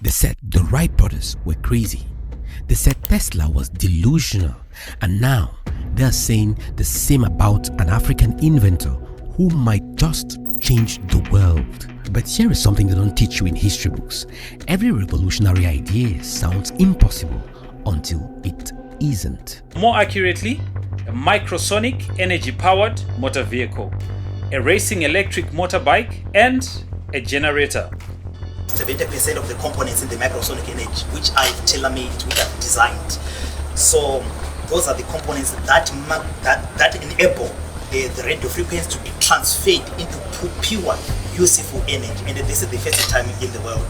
They said the Wright brothers were crazy. They said Tesla was delusional. And now they are saying the same about an African inventor who might just change the world. But here is something they don't teach you in history books. Every revolutionary idea sounds impossible until it isn't. More accurately, a Microsonic energy-powered motor vehicle, a racing electric motorbike, and a generator. 70% of the components in the Microsonic energy, which I've tailor-made, which I've designed. So those are the components that enable the radio frequency to be transferred into pure, useful energy. And this is the first time in the world.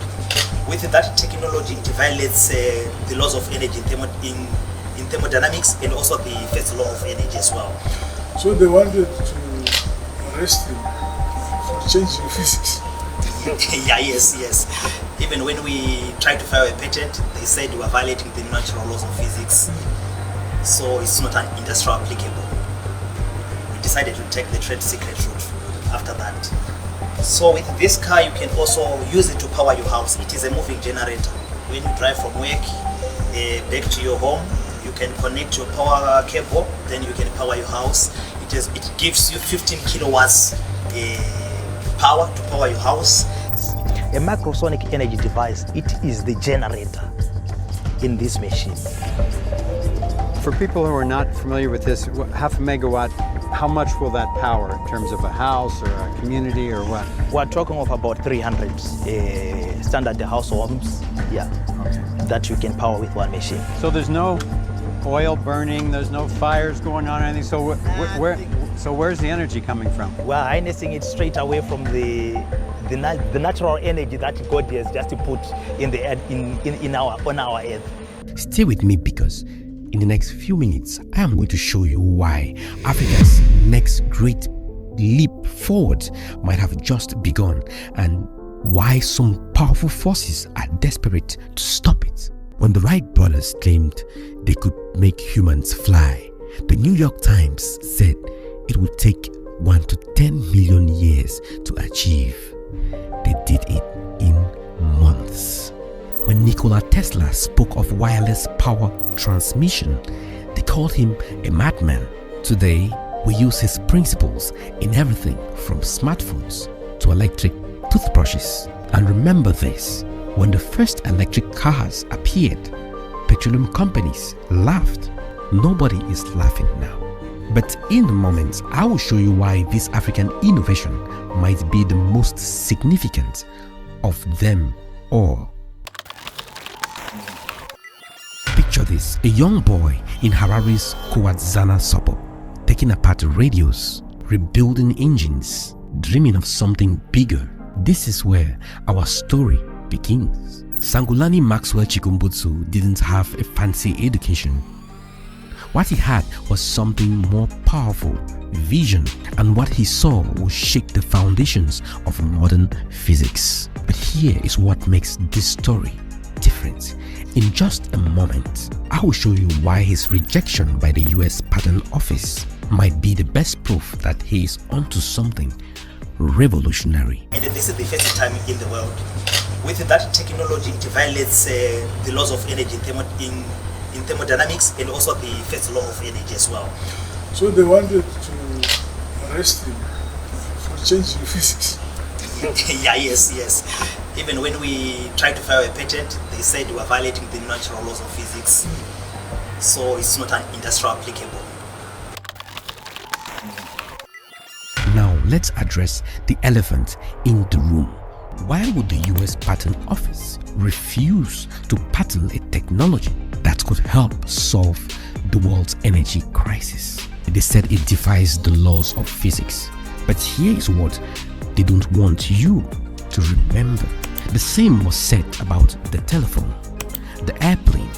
With that technology, it violates the laws of energy in thermodynamics and also the first law of energy as well. So they wanted to arrest him for changing physics. Yeah, yes. Even when we tried to file a patent, they said we were violating the natural laws of physics. So it's not an industrial applicable. We decided to take the trade secret route after that. So with this car, you can also use it to power your house. It is a moving generator. When you drive from work back to your home, you can connect your power cable, then you can power your house. It gives you 15 kilowatts power to power your house. A Microsonic energy device, it is the generator in this machine. For people who are not familiar with this, half a megawatt, how much will that power in terms of a house or a community or what? We're talking of about 300 standard house homes, that you can power with one machine. So there's no oil burning, there's no fires going on or anything, so where's the energy coming from? We're harnessing it straight away from the natural energy that God has just put on our earth. Stay with me, because in the next few minutes, I am going to show you why Africa's next great leap forward might have just begun, and why some powerful forces are desperate to stop it. When the Wright brothers claimed they could make humans fly, the New York Times said it would take 1 to 10 million years to achieve. They did it in months. When Nikola Tesla spoke of wireless power transmission, they called him a madman. Today, we use his principles in everything from smartphones to electric toothbrushes. And remember this, when the first electric cars appeared, petroleum companies laughed. Nobody is laughing now. But in a moment, I will show you why this African innovation might be the most significant of them all. Picture this, a young boy in Harare's Kowadzana suburb, taking apart radios, rebuilding engines, dreaming of something bigger. This is where our story begins. Sangulani Maxwell Chikumbutso didn't have a fancy education. What he had was something more powerful, vision, and what he saw will shake the foundations of modern physics. But here is what makes this story different. In just a moment, I will show you why his rejection by the US Patent Office might be the best proof that he is onto something revolutionary. And this is the first time in the world. With that technology, it violates the laws of energy in thermodynamics and also the first law of energy as well. So they wanted to arrest him for changing physics. Yeah, yes. Even when we tried to file a patent, they said we were violating the natural laws of physics. So it's not an industrial applicable. Now let's address the elephant in the room. Why would the US Patent Office refuse to patent a technology that could help solve the world's energy crisis? They said it defies the laws of physics. But here is what they don't want you to remember. The same was said about the telephone, the airplane,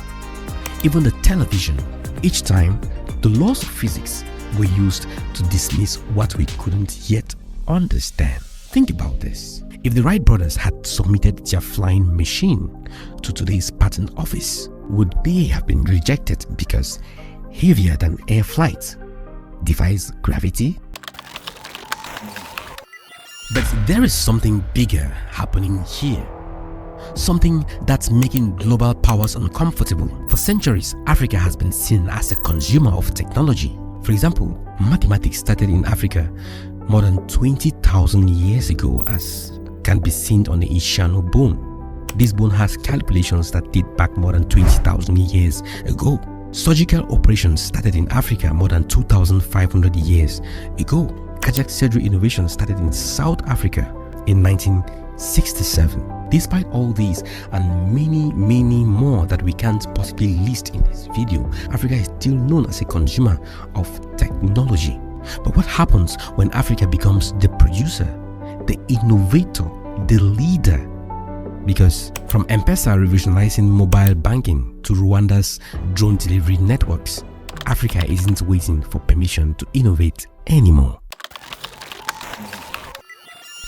even the television. Each time, the laws of physics were used to dismiss what we couldn't yet understand. Think about this. If the Wright brothers had submitted their flying machine to today's patent office, would they have been rejected because heavier than air flight defies gravity? But there is something bigger happening here. something that's making global powers uncomfortable. For centuries, Africa has been seen as a consumer of technology. For example, mathematics started in Africa more than 20,000 years ago, as can be seen on the Ishano bone. This bone has calculations that date back more than 20,000 years ago. Surgical operations started in Africa more than 2,500 years ago. Cardiac surgery innovation started in South Africa in 1967. Despite all these and many more that we can't possibly list in this video, Africa is still known as a consumer of technology. But what happens when Africa becomes the producer, the innovator, the leader? Because from M-Pesa revolutionizing mobile banking to Rwanda's drone delivery networks, Africa isn't waiting for permission to innovate anymore.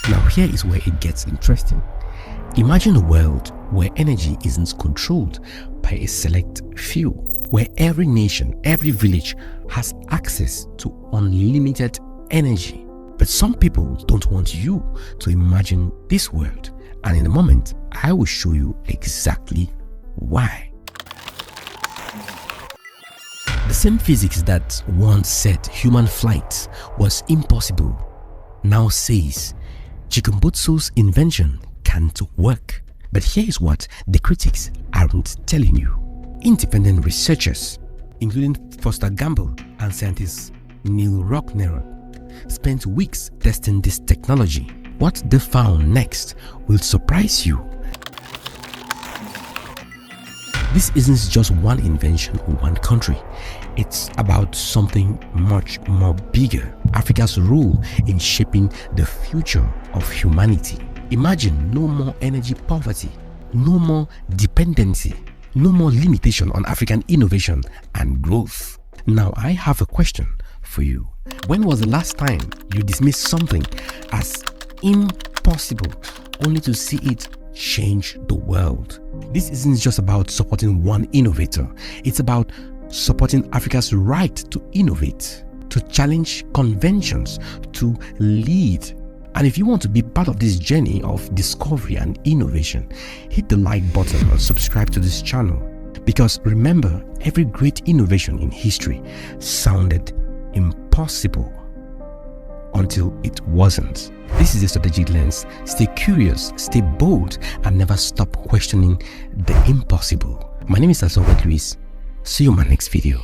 Now here is where it gets interesting. Imagine a world where energy isn't controlled by a select few, where every nation, every village has access to unlimited energy. But some people don't want you to imagine this world, and in a moment I will show you exactly why. The same physics that once said human flight was impossible now says Chikumbutso's invention can't work. But here's what the critics aren't telling you. Independent researchers, including Foster Gamble and scientist Neil Rockner, spent weeks testing this technology. What they found next will surprise you. This isn't just one invention or one country. It's about something much more bigger. Africa's role in shaping the future of humanity. Imagine no more energy poverty, no more dependency, no more limitation on African innovation and growth. Now I have a question for you. When was the last time you dismissed something as impossible only to see it change the world? This isn't just about supporting one innovator. It's about supporting Africa's right to innovate, to challenge conventions, to lead. And if you want to be part of this journey of discovery and innovation, hit the like button and subscribe to this channel. Because remember, every great innovation in history sounded impossible until it wasn't. This is the Strategic Lens. Stay curious, stay bold, and never stop questioning the impossible. My name is Albert Luis. See you in my next video.